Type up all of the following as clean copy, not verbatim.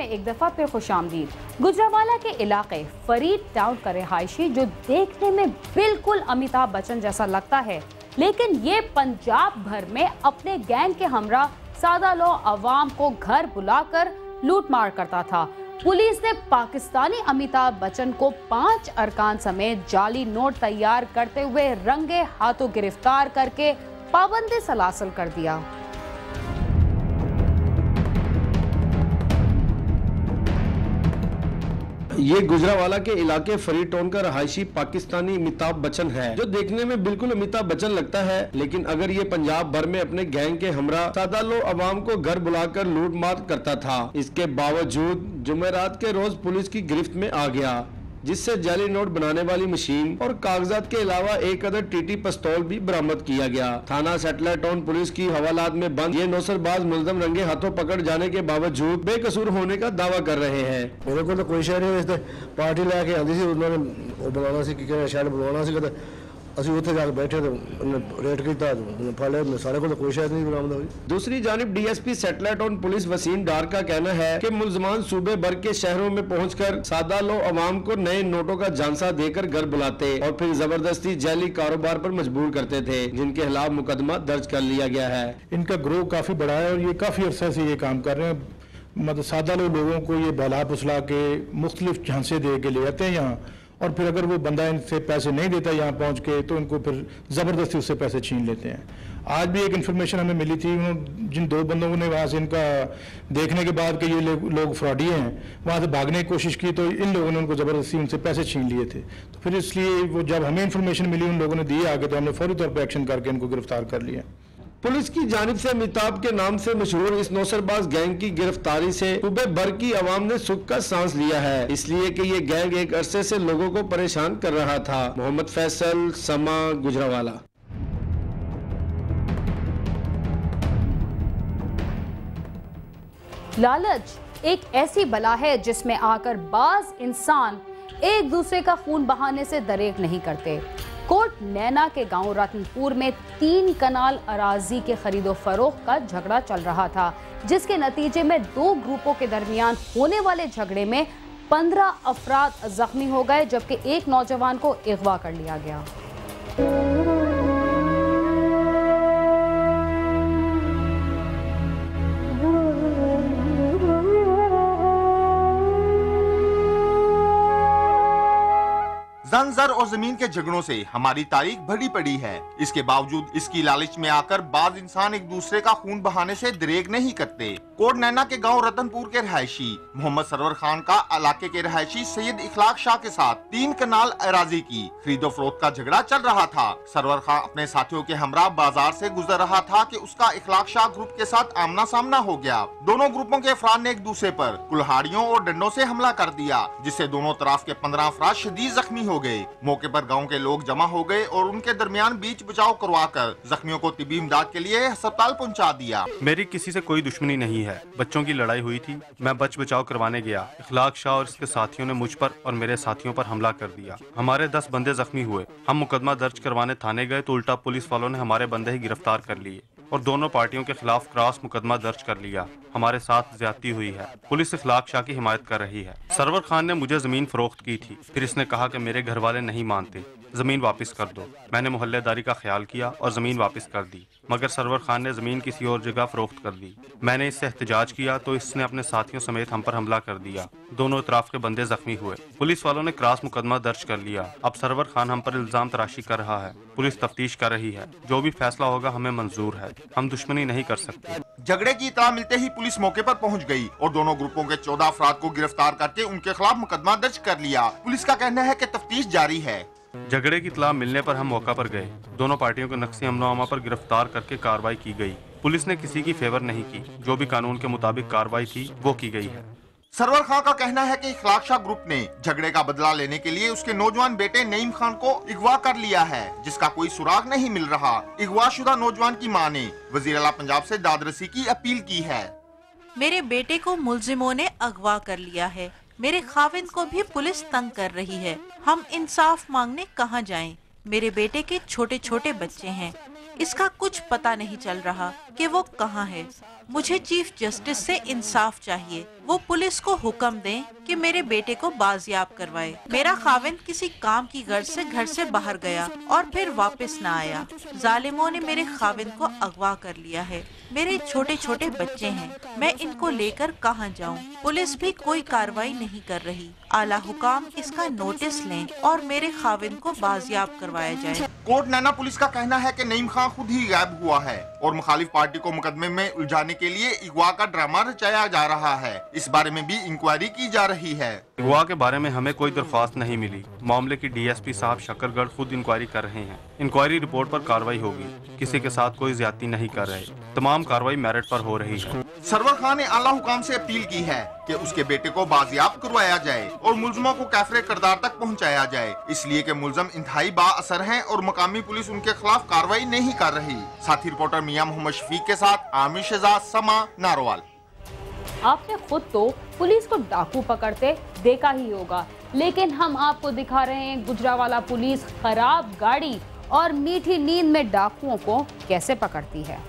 में एक दफा फिर खुशामदीद। गुजरावाला के इलाके फरीद टाउन का रिहायशी जो देखने में बिल्कुल अमिताभ बच्चन जैसा लगता है, लेकिन ये पंजाब भर में अपने गैंग के हमरा सादा लो अवाम को घर बुलाकर लूट मार करता था। पुलिस ने पाकिस्तानी अमिताभ बच्चन को 5 अरकान समेत जाली नोट तैयार करते हुए रंगे हाथों गिरफ्तार करके पाबंदी सलासल कर दिया। ये गुजरावाला के इलाके फरीद टाउन का रहायशी पाकिस्तानी अमिताभ बच्चन है, जो देखने में बिल्कुल अमिताभ बच्चन लगता है, लेकिन अगर ये पंजाब भर में अपने गैंग के हमरा सादा लो अवाम को घर बुलाकर लूट मार करता था। इसके बावजूद जुमेरात के रोज पुलिस की गिरफ्त में आ गया, जिससे जाली नोट बनाने वाली मशीन और कागजात के अलावा एक अदर टीटी पिस्तौल भी बरामद किया गया। थाना सैटेलाइट टाउन पुलिस की हवालात में बंद ये नौसरबाज मुलजम रंगे हाथों पकड़ जाने के बावजूद बेकसूर होने का दावा कर रहे हैं। मेरे को तो कोई शय नहीं, पार्टी लैके आती सी, उन्होंने बुलाना सी कि शहर बुलाना सी, असि उत्थे जाके बैठे तो रेट किया फले, सारे को तो कोई शायद नहीं बरामद हुई। दूसरी जानिब DSP satellite town police Waseem Dar का कहना है कि मुलजमान सूबे भर के शहरों में पहुंचकर सादा लो अवाम को नए नोटों का झांसा देकर घर बुलाते और फिर जबरदस्ती जाली कारोबार पर मजबूर करते थे, जिनके खिलाफ मुकदमा दर्ज कर लिया गया है। इनका ग्रोह काफी बड़ा है और ये काफी अरसा से ये काम कर रहे हैं। मतलब सादा लोगों को ये बहला फुसला के मुख्तलिफ झांसे दे के ले आते हैं यहाँ, और फिर अगर वो बंदा इनसे पैसे नहीं देता यहाँ पहुँच के तो इनको फिर ज़बरदस्ती उससे पैसे छीन लेते हैं। आज भी एक इन्फॉर्मेशन हमें मिली थी, जिन 2 बंदों ने वहाँ से इनका देखने के बाद कि ये लोग फ्रॉडी हैं, वहाँ से भागने की कोशिश की तो इन लोगों ने उनको ज़बरदस्ती उनसे पैसे छीन लिए थे। तो फिर इसलिए वो जब हमें इन्फॉर्मेशन मिली उन लोगों ने दी आगे, तो हमने फौरी तौर पर एक्शन करके इनको गिरफ्तार कर लिया। पुलिस की जानिब से अमिताभ के नाम से मशहूर इस नौसरबाज गैंग की गिरफ्तारी से सूबे भर की आवाम ने सुख का सांस लिया है, इसलिए कि ये गैंग एक अरसे से लोगों को परेशान कर रहा था। मोहम्मद फैसल, समा, गुजरावाला। लालच एक ऐसी बला है जिसमें आकर बाज इंसान एक दूसरे का खून बहाने से दरेक नहीं करते। कोट नैना के गांव रतनपुर में 3 कनाल अराजी के खरीदो फरोख्त का झगड़ा चल रहा था, जिसके नतीजे में 2 ग्रुपों के दरमियान होने वाले झगड़े में 15 अफराद जख्मी हो गए, जबकि एक नौजवान को अगवा कर लिया गया। जर और जमीन के झगड़ों से हमारी तारीख भरी पड़ी है। इसके बावजूद इसकी लालच में आकर बाज इंसान एक दूसरे का खून बहाने से दरेग नहीं करते। कोट नैना के गांव रतनपुर के रहायशी मोहम्मद सरवर खान का इलाके के रहायशी सैयद इखलाक शाह के साथ 3 कनाल अराजी की खरीदो फरोख्त का झगड़ा चल रहा था। सरवर खान अपने साथियों के हमरा बाजार से गुजर रहा था कि उसका इखलाक शाह ग्रुप के साथ आमना सामना हो गया। दोनों ग्रुपों के अफराद ने एक दूसरे पर कुल्हाड़ियों और डंडों से हमला कर दिया, जिससे दोनों तरफ के 15 अफराद शदीद जख्मी हो गए। मौके पर गांव के लोग जमा हो गए और उनके दरमियान बीच बचाव करवाकर जख्मियों को तिबी इमदाद के लिए अस्पताल पहुंचा दिया। मेरी किसी से कोई दुश्मनी नहीं है, बच्चों की लड़ाई हुई थी, मैं बचाव करवाने गया। इखलाक शाह और इसके साथियों ने मुझ पर और मेरे साथियों पर हमला कर दिया। हमारे 10 बंदे जख्मी हुए। हम मुकदमा दर्ज करवाने थाने गए तो उल्टा पुलिस वालों ने हमारे बंदे ही गिरफ्तार कर लिए और दोनों पार्टियों के खिलाफ क्रॉस मुकदमा दर्ज कर लिया। हमारे साथ ज्यादती हुई है। पुलिस इखलाक शाह की हिमायत कर रही है। सरवर खान ने मुझे जमीन फरोख्त की थी, फिर इसने कहा कि मेरे घर वाले नहीं मानते, जमीन वापस कर दो। मैंने मोहल्लेदारी का ख्याल किया और जमीन वापस कर दी, मगर सरवर खान ने जमीन किसी और जगह फरोख्त कर दी। मैंने इससे एहतजाज किया तो इसने अपने साथियों समेत हम पर हमला कर दिया। दोनों तरफ के बंदे जख्मी हुए। पुलिस वालों ने क्रॉस मुकदमा दर्ज कर लिया। अब सरवर खान हम पर इल्जाम तराशी कर रहा है। पुलिस तफ्तीश कर रही है। जो भी फैसला होगा हमें मंजूर है। हम दुश्मनी नहीं कर सकते। झगड़े की इत्तला मिलते ही पुलिस मौके पर पहुंच गई और दोनों ग्रुपों के 14 अफराद को गिरफ्तार करके उनके खिलाफ मुकदमा दर्ज कर लिया। पुलिस का कहना है कि तफ्तीश जारी है। झगड़े की इत्तला मिलने पर हम मौका पर गए। दोनों पार्टियों को नक्शे अमनो पर गिरफ्तार करके कार्रवाई की गई। पुलिस ने किसी की फेवर नहीं की। जो भी कानून के मुताबिक कार्रवाई थी वो की गई है। सरवर खान का कहना है कि इखलाक शाह ग्रुप ने झगड़े का बदला लेने के लिए उसके नौजवान बेटे नईम खान को अगवा कर लिया है, जिसका कोई सुराग नहीं मिल रहा। अगवाशुदा नौजवान की मां ने वजीर आला पंजाब से दादरसी की अपील की है। मेरे बेटे को मुलजिमों ने अगवा कर लिया है। मेरे खाविंद को भी पुलिस तंग कर रही है। हम इंसाफ मांगने कहाँ जाएं? मेरे बेटे के छोटे छोटे बच्चे हैं। इसका कुछ पता नहीं चल रहा कि वो कहाँ है। मुझे चीफ जस्टिस से इंसाफ चाहिए। वो पुलिस को हुक्म दें कि मेरे बेटे को बाजियाब करवाए। मेरा खाविंद किसी काम की गर्ज से घर से बाहर गया और फिर वापस न आया। जालिमों ने मेरे खाविंद को अगवा कर लिया है। मेरे छोटे छोटे बच्चे हैं, मैं इनको लेकर कहाँ जाऊँ? पुलिस भी कोई कार्रवाई नहीं कर रही। आला हुकाम इसका नोटिस लें और मेरे खाविंद को बाजियाब करवाया जाए। कोट नैना पुलिस का कहना है कि नईम खान खुद ही गायब हुआ है और मुखालिफ पार्टी को मुकदमे में उलझाने के लिए अगवा का ड्रामा रचाया जा रहा है। इस बारे में भी इंक्वायरी की जा रही है। अगवा के बारे में हमें कोई दरख्वास्त नहीं मिली। मामले की डीएसपी साहब शकरगढ़ खुद इंक्वायरी कर रहे हैं। इंक्वायरी रिपोर्ट पर कार्रवाई होगी। किसी के साथ कोई ज्यादती नहीं कर रहे। तमाम कार्रवाई मेरिट पर हो रही है। सरवर खान ने आला हुकाम से अपील की है कि उसके बेटे को बाजियाब करवाया जाए और मुल्जिमों को कैफरे किरदार तक पहुंचाया जाए, इसलिए कि मुल्जिम इंतहाई बाअसर हैं और मकामी पुलिस उनके खिलाफ कार्रवाई नहीं कर रही। साथी रिपोर्टर मियां मोहम्मद शफीक के साथ आमिर शहजाद, समा, नारोवाल। आपने खुद तो पुलिस को डाकू पकड़ते देखा ही होगा, लेकिन हम आपको दिखा रहे हैं गुजरावाला पुलिस खराब गाड़ी और मीठी नींद में डाकुओं को कैसे पकड़ती है।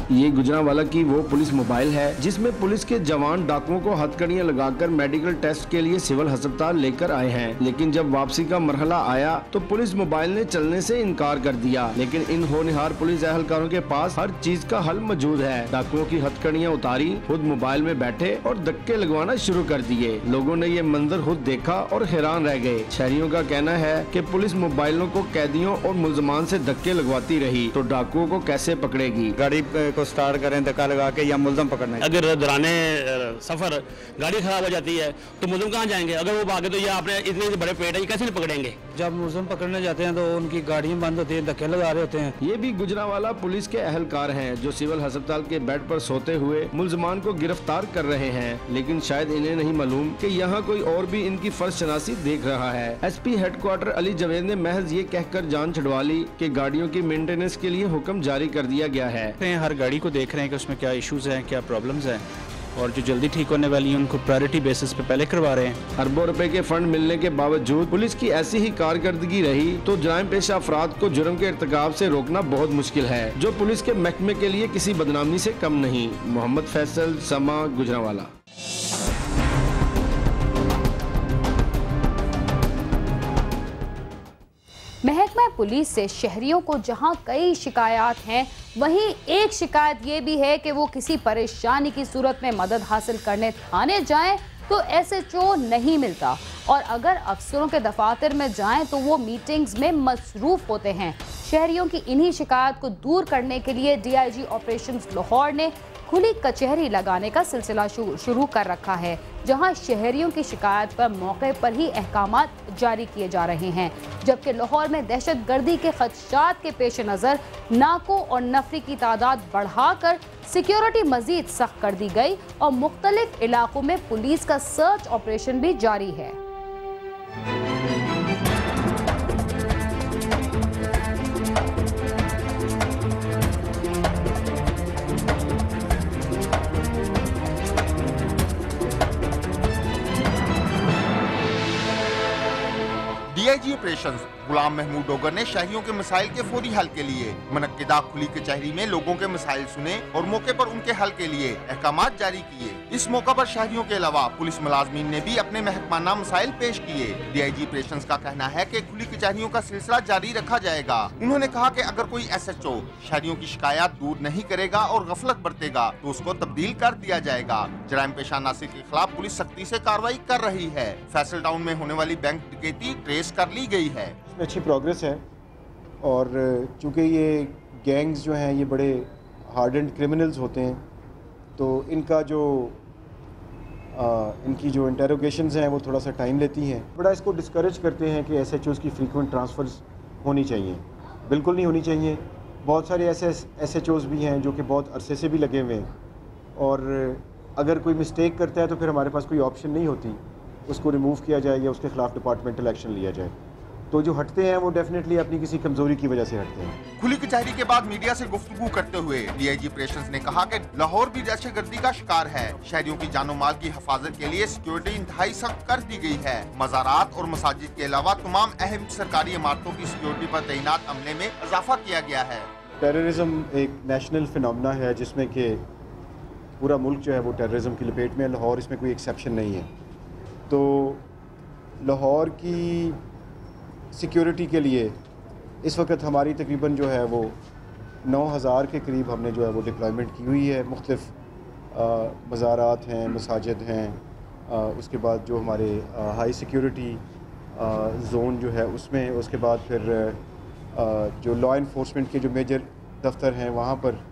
ये गुजरांवाला की वो पुलिस मोबाइल है जिसमें पुलिस के जवान डाकुओं को हथकड़ियां लगाकर मेडिकल टेस्ट के लिए सिविल अस्पताल लेकर आए हैं, लेकिन जब वापसी का मरहला आया तो पुलिस मोबाइल ने चलने से इनकार कर दिया। लेकिन इन होनहार पुलिस एहलकारों के पास हर चीज का हल मौजूद है। डाकुओं की हथकड़ियां उतारी, खुद मोबाइल में बैठे और धक्के लगवाना शुरू कर दिए। लोगों ने ये मंजर खुद देखा और हैरान रह गए। शहरियों का कहना है कि पुलिस मोबाइलों को कैदियों और मुल्जमान से धक्के लगवाती रही तो डाकुओं को कैसे पकड़ेगी। गाड़ी को स्टार्ट करें धक्का लगा के या मुल्ज़म पकड़ना। अगर दौराने सफर गाड़ी खराब हो जाती है तो मुल्ज़म कहाँ जाएंगे? अगर वो भागे तो ये आपने इतने बड़े पेड़ है, कैसे नहीं पकड़ेंगे? जब मुल्ज़म पकड़ने जाते हैं तो उनकी गाड़ियां बंद होती हैं, धक्के लगा रहे होते हैं। ये भी गुजरांवाला पुलिस के एहलकार हैं जो सिविल अस्पताल के बेड पर सोते हुए मुल्जमान को गिरफ्तार कर रहे हैं, लेकिन शायद इन्हें नहीं मालूम कि यहाँ कोई और भी इनकी फर्ज शनासी देख रहा है। एसपी हेडक्वार्टर अली जवेद ने महज ये कहकर जान छुड़वा ली कि गाड़ियों की मेंटेनेंस के लिए हुक्म जारी कर दिया गया है। हर गाड़ी को देख रहे हैं कि उसमें क्या इश्यूज हैं, क्या प्रॉब्लम्स हैं, और जो जल्दी ठीक होने वाली हैं उनको प्रायोरिटी बेसिस पे पहले करवा रहे हैं। अरबों रुपए के फंड मिलने के बावजूद पुलिस की ऐसी ही कारकर्दगी रही तो जराइम पेशा अफराद को जुर्म के इर्तिकाब से रोकना बहुत मुश्किल है, जो पुलिस के महकमे के लिए किसी बदनामी से कम नहीं। मोहम्मद फैसल, समा, गुजरांवाला। महकमा पुलिस से शहरियों को जहां कई शिकायत हैं, वहीं एक शिकायत ये भी है कि वो किसी परेशानी की सूरत में मदद हासिल करने थाने जाएं तो एसएचओ नहीं मिलता, और अगर अफसरों के दफातर में जाएं तो वो मीटिंग्स में मसरूफ होते हैं। शहरियों की इन्हीं शिकायत को दूर करने के लिए डीआईजी ऑपरेशंस लाहौर ने खुली कचहरी लगाने का सिलसिला शुरू कर रखा है, जहां शहरियों की शिकायत पर मौके पर ही अहकामात जारी किए जा रहे हैं। जबकि लाहौर में दहशतगर्दी के खदशात के पेश नज़र नाकों और नफरी की तादाद बढ़ाकर सिक्योरिटी मजीद सख्त कर दी गई और मुख्तलिफ इलाकों में पुलिस का सर्च ऑपरेशन भी जारी है। डीआईजी ऑपरेशंस गुलाम महमूद डोगर ने शहरियों के मसाइल के फौरी हल के लिए मुनक्किदा खुली कचहरी में लोगों के मसाइल सुने और मौके पर उनके हल के लिए अहकामात जारी किए। इस मौका पर शहरियों के अलावा पुलिस मुलाजमीन ने भी अपने महकमाना मसाइल पेश किए। डीआईजी ऑपरेशंस का कहना है कि खुली कचहरियों का सिलसिला जारी रखा जाएगा। उन्होंने कहा कि अगर कोई एसएचओ शहरियों की शिकायत दूर नहीं करेगा और गफलत बरतेगा तो उसको तब्दील कर दिया जाएगा। जराइम पेशा नासिर के खिलाफ पुलिस सख्ती से कार्रवाई कर रही है। फैसल टाउन में होने वाली बैंक डकैती ट्रेस कर ली गई है। इसमें अच्छी प्रोग्रेस है और चूँकि ये गैंग्स जो हैं ये बड़े हार्डेंड क्रिमिनल्स होते हैं तो इनका जो इनकी जो इंटेरोगेशंस हैं वो थोड़ा सा टाइम लेती हैं। बड़ा इसको डिस्करेज करते हैं कि एसएचओज़ की फ्रीक्वेंट ट्रांसफ़र्स होनी चाहिए। बिल्कुल नहीं होनी चाहिए। बहुत सारे ऐसे एसएचओज़ भी हैं जो कि बहुत अरसे से भी लगे हुए हैं और अगर कोई मिस्टेक करता है तो फिर हमारे पास कोई ऑप्शन नहीं होती, उसको रिमूव किया जाए या उसके ख़िलाफ़ डिपार्टमेंटल एक्शन लिया जाए। तो जो हटते हैं वो डेफिनेटली अपनी किसी कमजोरी की वजह से हटते हैं। खुली कचहरी के बाद मीडिया से गुफ्तगू करते हुए DIG ऑपरेशंस ने कहा कि लाहौर भी दहशतगर्दी का शिकार है। शहरियों की जानो माल की हिफाजत के लिए सिक्योरिटी इंतहाई सख्त कर दी गई है। मज़ारात और मसाजिद के अलावा तमाम अहम सरकारी इमारतों की सिक्योरिटी पर तैनात अमले में इजाफा किया गया है। टेररिज्म एक नेशनल फिनोमेना है जिसमें कि पूरा मुल्क जो है वो टेररिज्म की लपेट में, लाहौर इसमें कोई एक्सेप्शन नहीं है। तो लाहौर की सिक्योरिटी के लिए इस वक्त हमारी तकरीबन जो है वो 9000 के करीब हमने जो है वो डिप्लॉयमेंट की हुई है। मुख्तलिफ मज़ारात हैं, मसाजिद हैं, उसके बाद जो हमारे हाई सिक्योरिटी जोन जो है उसमें, उसके बाद फिर जो लॉ इन्फोर्समेंट के जो मेजर दफ्तर हैं वहाँ पर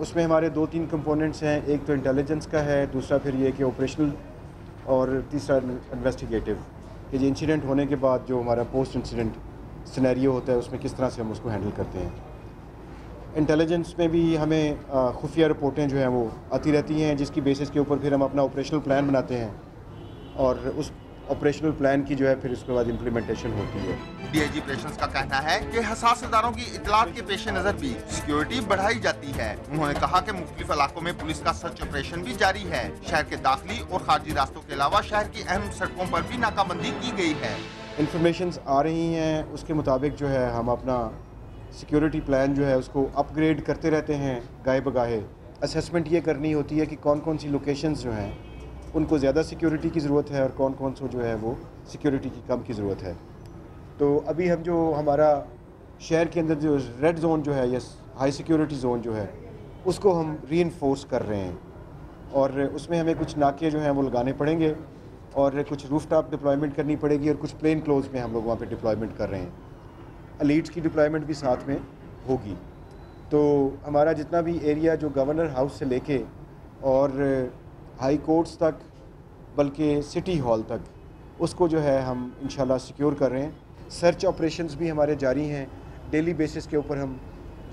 उसमें हमारे 2-3 कंपोनेंट्स हैं। एक तो इंटेलिजेंस का है, दूसरा फिर ये कि ऑपरेशनल, और तीसरा इन्वेस्टिगेटिव, कि जो इंसिडेंट होने के बाद जो हमारा पोस्ट इंसिडेंट सिनेरियो होता है उसमें किस तरह से हम उसको हैंडल करते हैं। इंटेलिजेंस में भी हमें खुफिया रिपोर्टें जो हैं वो आती रहती हैं, जिसकी बेसिस के ऊपर फिर हम अपना ऑपरेशनल प्लान बनाते हैं और उस ऑपरेशनल प्लान की जो है फिर उसके बाद इम्प्लीमेंटेशन होती है। DIG ऑपरेशंस का कहना है कि हसास इदारों की इतलात के पेश नज़र भी सिक्योरिटी बढ़ाई जाती है। उन्होंने कहा कि मुख्तलिफ इलाकों में पुलिस का सर्च ऑपरेशन भी जारी है। शहर के दाखिली और खारजी रास्तों के अलावा शहर की अहम सड़कों पर भी नाकाबंदी की गई है। इंफॉर्मेशंस आ रही हैं, उसके मुताबिक जो है हम अपना सिक्योरिटी प्लान जो है उसको अपग्रेड करते रहते हैं गाहे बगाहे। असेसमेंट ये करनी होती है कि कौन कौन सी लोकेशंस जो हैं उनको ज़्यादा सिक्योरिटी की ज़रूरत है और कौन कौन सा जो है वो सिक्योरिटी की कम की ज़रूरत है। तो अभी हम जो हमारा शहर के अंदर जो रेड जोन जो है या हाई सिक्योरिटी जोन जो है उसको हम रीइंफोर्स कर रहे हैं, और उसमें हमें कुछ नाके जो हैं वो लगाने पड़ेंगे और कुछ रूफटॉप डिप्लॉयमेंट करनी पड़ेगी और कुछ प्लेन क्लोज में हम लोग वहाँ पे डिप्लॉयमेंट कर रहे हैं। एलीट्स की डिप्लॉयमेंट भी साथ में होगी। तो हमारा जितना भी एरिया जो गवर्नर हाउस से लेके और हाई कोर्ट्स तक, बल्कि सिटी हॉल तक, उसको जो है हम इंशाल्लाह सिक्योर कर रहे हैं। सर्च ऑपरेशंस भी हमारे जारी हैं। डेली बेसिस के ऊपर हम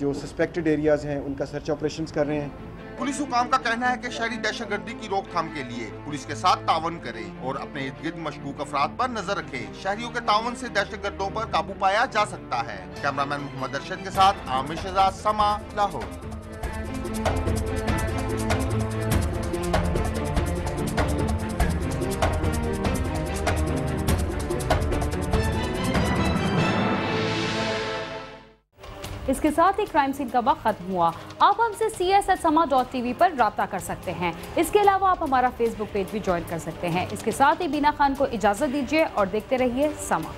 जो सस्पेक्टेड एरियाज़ हैं उनका सर्च ऑपरेशंस कर रहे हैं। पुलिस हुकाम का कहना है कि शहरी दहशतगर्दी की रोकथाम के लिए पुलिस के साथ तावन करे और अपने इर्द गिर्द मशकूक अफराद पर नजर रखे। शहरियों के तावन से दहशतगर्दों पर काबू पाया जा सकता है। कैमरामैन मोहम्मद अरशद के साथ आमिर शहजाद, समा, लाहौर। इसके साथ ही क्राइम सीन का वक्त खत्म हुआ। आप हमसे cs@sama.tv पर राब्ता कर सकते हैं। इसके अलावा आप हमारा फेसबुक पेज भी ज्वाइन कर सकते हैं। इसके साथ ही बीना खान को इजाज़त दीजिए और देखते रहिए समा।